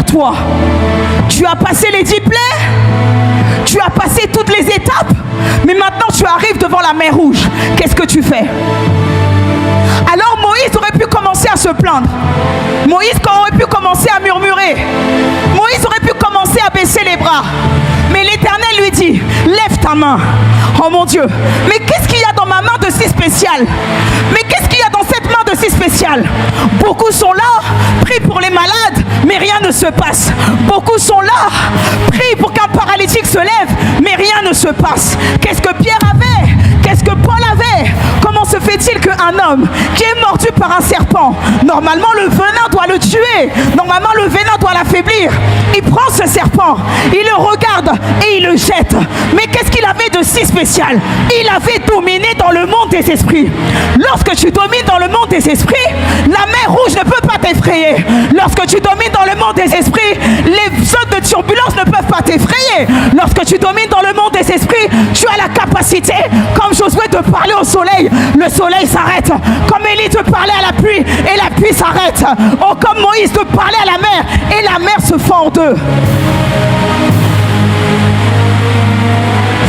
toi. Tu as passé les 10 plaies, tu as passé toutes les étapes, mais maintenant tu arrives devant la mer Rouge. Qu'est-ce que tu fais? Alors Moïse aurait pu commencer à se plaindre. Moïse aurait pu commencer à murmurer. Moïse aurait pu commencer à baisser les bras. Mais l'Éternel lui dit, lève ta main. Oh mon Dieu, mais qu'est-ce qu'il y a dans ma main de si spécial? Mais qu'est-ce qu'il y a dans cette main de si spécial? Beaucoup sont là, prient pour les malades, mais rien ne se passe. Beaucoup sont là, prient pour qu'un paralytique se lève, mais rien ne se passe. Qu'est-ce que Pierre avait? Qu'est-ce que Paul avait? Comment se fait-il qu'un homme qui est mordu par un serpent, normalement le venin doit le tuer, normalement le venin doit l'affaiblir, il prend ce serpent, il le regarde et il le jette. Mais qu'est-ce qu'il avait de si spécial? Il avait dominé dans le monde des esprits. Lorsque tu domines dans le monde des esprits, la mer Rouge ne peut pas t'effrayer. Lorsque tu domines dans le monde des esprits, les zones de turbulence ne peuvent pas t'effrayer. Lorsque tu domines dans le monde des esprits, tu as la capacité, comme Josué, de parler au soleil. Le soleil s'arrête. Comme Élie de parler à la pluie et la pluie s'arrête. Oh, comme Moïse de parler à la mer et la mer se fend en deux.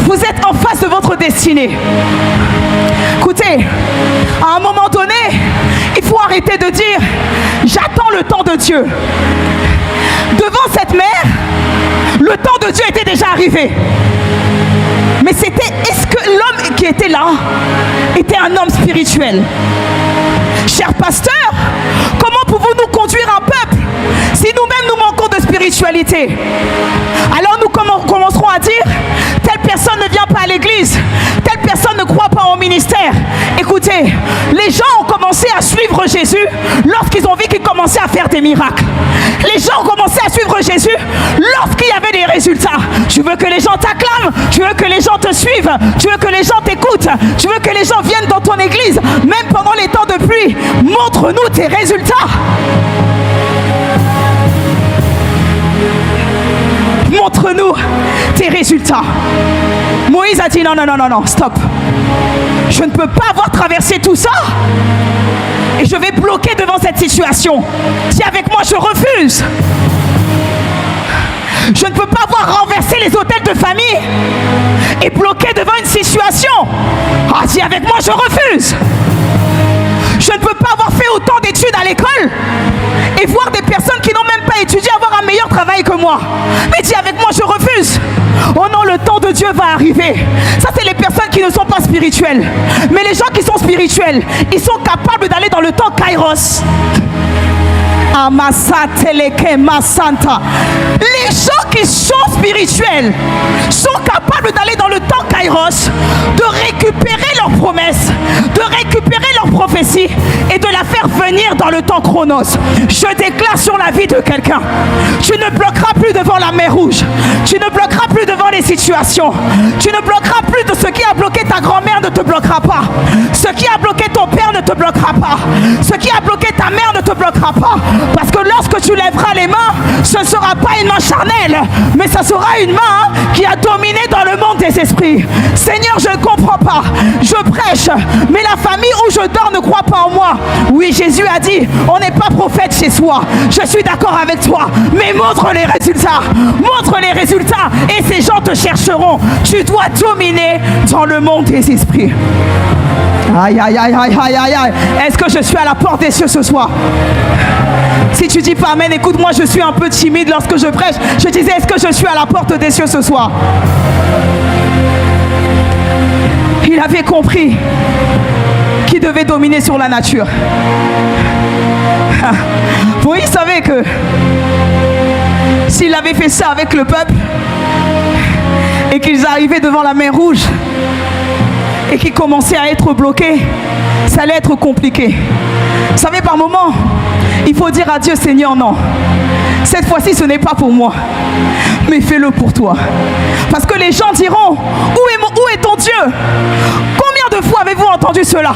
Vous êtes en face de votre destinée. Écoutez, à un moment donné, il faut arrêter de dire « J'attends le temps de Dieu ». Devant cette mer, le temps de Dieu était déjà arrivé. Mais c'était, est-ce que l'homme qui était là était un homme spirituel? Cher pasteur, comment pouvons-nous conduire un peuple si nous-mêmes nous manquons de spiritualité? Alors nous commencerons à dire, telle personne ne vient pas à l'église, telle personne ne croit pas au ministère. Écoutez, les gens ont commencé à suivre Jésus lorsqu'ils ont vu qu'il commençait à faire des miracles. Les gens ont commencé à suivre Jésus lorsqu'il y avait des résultats. Tu veux que les gens t'acclament, tu veux que les gens te suivent, tu veux que les gens t'écoutent, tu veux que les gens viennent dans ton église, même pendant les temps de pluie. Montre-nous tes résultats. Montre-nous tes résultats. Moïse a dit non, non, non, non, non, stop. Je ne peux pas avoir traversé tout ça et je vais bloquer devant cette situation. Dis avec moi, je refuse. Je ne peux pas avoir renversé les hôtels de famille et bloquer devant une situation. Ah, dis avec moi, je refuse. Je ne peux pas avoir fait autant d'études à l'école et voir des personnes qui n'ont même pas étudié avoir un meilleur travail que moi. Mais dis avec moi, je refuse. Oh non, le temps de Dieu va arriver. Ça, c'est les personnes qui ne sont pas spirituelles. Mais les gens qui sont spirituels, ils sont capables d'aller dans le temps Kairos. Les gens qui sont spirituels sont capables d'aller dans le temps Kairos, de récupérer leurs promesses, de récupérer leurs prophéties et de la faire venir dans le temps Chronos. Je déclare sur la vie de quelqu'un, tu ne bloqueras plus devant la mer Rouge, tu ne bloqueras plus devant les situations, tu ne bloqueras plus de ce qui a bloqué ta grand-mère ne te bloquera pas, ce qui a bloqué ton père ne te bloquera pas, ce qui a bloqué ta mère ne te bloquera pas. Parce que lorsque tu lèveras les mains, ce ne sera pas une main charnelle, mais ce sera une main qui a dominé dans le monde des esprits. Seigneur, je ne comprends pas. Je prêche, mais la famille où je dors ne croit pas en moi. Oui, Jésus a dit, on n'est pas prophète chez soi. Je suis d'accord avec toi, mais montre les résultats. Montre les résultats et ces gens te chercheront. Tu dois dominer dans le monde des esprits. Aïe, aïe, aïe, aïe, aïe, aïe, aïe. Est-ce que je suis à la porte des cieux ce soir? Si tu dis pas amen, écoute, moi je suis un peu timide lorsque je prêche. Je disais, est-ce que je suis à la porte des cieux ce soir? Il avait compris qu'il devait dominer sur la nature. Vous il savait que s'il avait fait ça avec le peuple et qu'ils arrivaient devant la mer Rouge et qu'ils commençaient à être bloqués, ça allait être compliqué. Vous savez, par moments, il faut dire à Dieu, Seigneur, non. Cette fois-ci, ce n'est pas pour moi, mais fais-le pour toi. Parce que les gens diront, où est ton Dieu? Combien de fois avez-vous entendu entendu cela.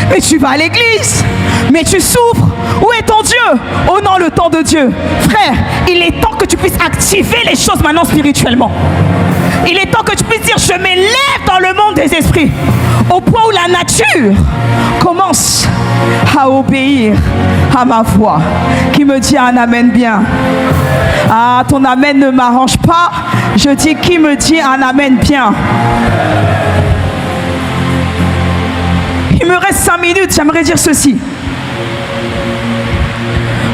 Mais tu vas à l'église, mais tu souffres. Où est ton Dieu? Oh non, le temps de Dieu. Frère, il est temps que tu puisses activer les choses maintenant spirituellement. Il est temps que tu puisses dire, je m'élève dans le monde des esprits. Au point où la nature commence à obéir à ma voix. Qui me dit un amen bien? Ah, ton amen ne m'arrange pas. Je dis, qui me dit un amen bien? Il me reste 5 minutes, j'aimerais dire ceci.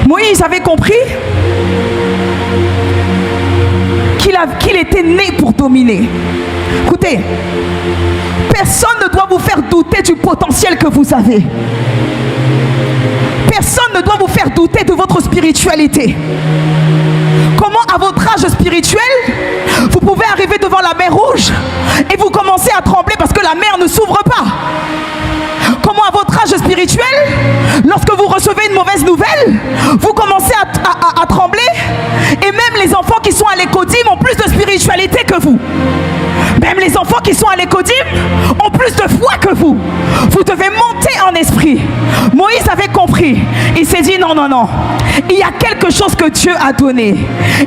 Moïse avait compris qu'il était né pour dominer. Écoutez, personne ne doit vous faire douter du potentiel que vous avez. Personne ne doit vous faire douter de votre spiritualité. Comment à votre âge spirituel, vous pouvez arriver devant la mer Rouge et vous commencez à trembler parce que la mer ne s'ouvre pas? Comment à votre âge spirituel, lorsque vous recevez une mauvaise nouvelle, vous commencez à trembler? Et même les enfants qui sont à l'écodim ont plus de spiritualité que vous. Même les enfants qui sont à l'écodim ont plus de foi que vous. Vous devez monter en esprit. Moïse avait compris. Il s'est dit non, non, non. Il y a quelque chose que Dieu a donné.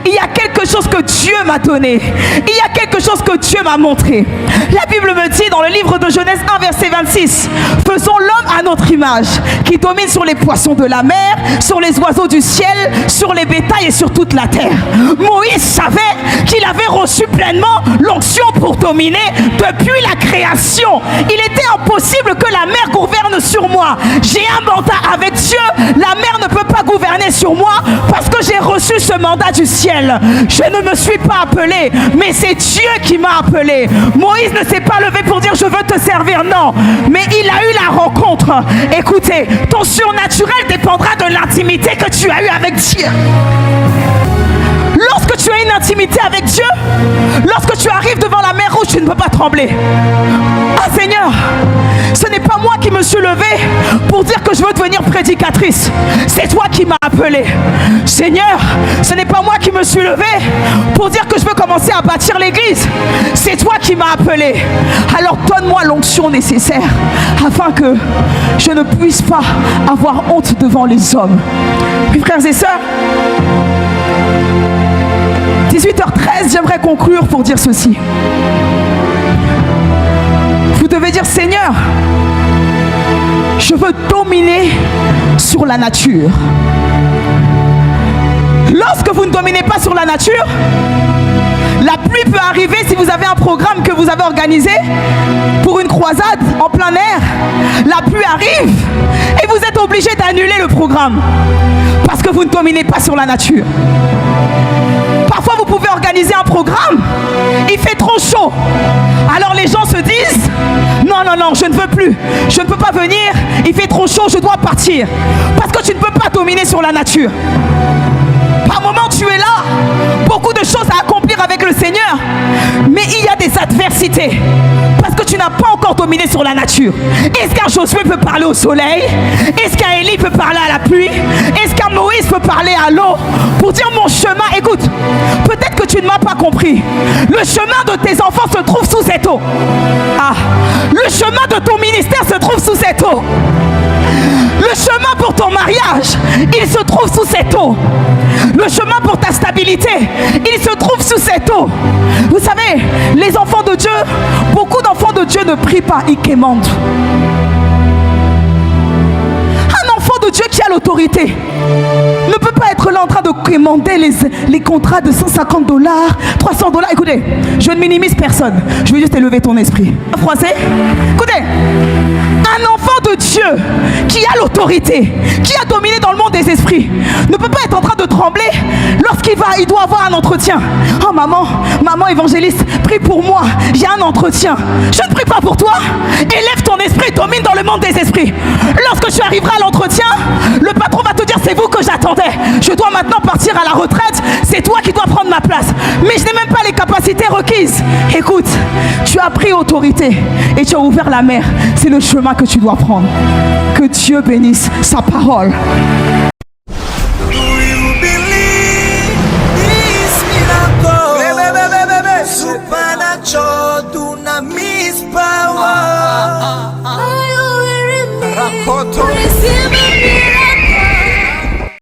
Il y a quelque chose que Dieu m'a donné. Il y a quelque chose que Dieu m'a montré. La Bible me dit dans le livre de Genèse 1 verset 26, faisons l'homme à notre image, qui domine sur les poissons de la mer, sur les oiseaux du ciel, sur les bétails et sur toute la terre. Moïse savait qu'il avait reçu pleinement l'onction pour dominer depuis la création. Il était impossible que la mer gouverne sur moi. J'ai un mandat avec Dieu. La mer ne peut pas gouverner sur moi parce que j'ai reçu ce mandat du ciel. Je ne me suis pas appelé, mais c'est Dieu qui m'a appelé. Moïse ne s'est pas levé pour dire je veux te servir, non. Mais il a eu la rencontre. Écoutez, ton surnaturel dépendra de l'intimité que tu as eue avec Dieu. Lorsque tu as une intimité avec Dieu, lorsque tu arrives devant la mer Rouge, tu ne peux pas trembler. Ah Seigneur, ce n'est pas moi qui me suis levée pour dire que je veux devenir prédicatrice. C'est toi qui m'as appelé. Seigneur, ce n'est pas moi qui me suis levée pour dire que je veux commencer à bâtir l'église. C'est toi qui m'as appelé. Alors donne-moi l'onction nécessaire afin que je ne puisse pas avoir honte devant les hommes. Mes frères et sœurs, 18h13, j'aimerais conclure pour dire ceci. Vous devez dire, Seigneur, je veux dominer sur la nature. Lorsque vous ne dominez pas sur la nature, la pluie peut arriver si vous avez un programme que vous avez organisé pour une croisade en plein air. La pluie arrive et vous êtes obligé d'annuler le programme parce que vous ne dominez pas sur la nature. Parfois, vous pouvez organiser un programme, il fait trop chaud. Alors les gens se disent, non, non, non, je ne veux plus. Je ne peux pas venir, il fait trop chaud, je dois partir. Parce que tu ne peux pas dominer sur la nature. Par moment, tu es là, beaucoup de choses à accomplir avec le Seigneur, mais il y a des adversités. Parce que tu n'as pas encore dominé sur la nature. Est-ce qu'un Josué peut parler au soleil? Est-ce qu'un Élie peut parler à la pluie? Est-ce qu'un Moïse peut parler à l'eau? Pour dire mon chemin, écoute, peut-être que tu ne m'as pas compris. Le chemin de tes enfants se trouve sous cette eau. Ah, le chemin de ton ministère se trouve sous cette eau. Le chemin pour ton mariage, il se trouve sous cette eau. Le chemin pour ta stabilité, il se trouve sous cette eau. Vous savez, les enfants de Dieu, beaucoup d'enfants de Dieu ne prient pas, ils quémandent. Un enfant de Dieu qui a l'autorité ne peut pas être là en train de quémander les contrats de $150, $300. Écoutez, je ne minimise personne. Je veux juste élever ton esprit. Français, écoutez, un enfant de Dieu qui a l'autorité, qui a dominé dans le monde des esprits, ne peut pas être en train de trembler lorsqu'il doit avoir un entretien. Oh maman évangéliste, prie pour moi, j'ai un entretien. Je ne prie pas pour toi. Élève ton esprit, domine dans le monde des esprits. Lorsque tu arriveras à l'entretien, le patron va te dire, c'est vous que j'attendais. Je dois maintenant partir à la retraite. C'est toi qui dois prendre ma place. Mais je n'ai même pas les capacités requises. Écoute, tu as pris autorité et tu as ouvert la mer. C'est le chemin que tu dois prendre. Que Dieu bénisse sa parole.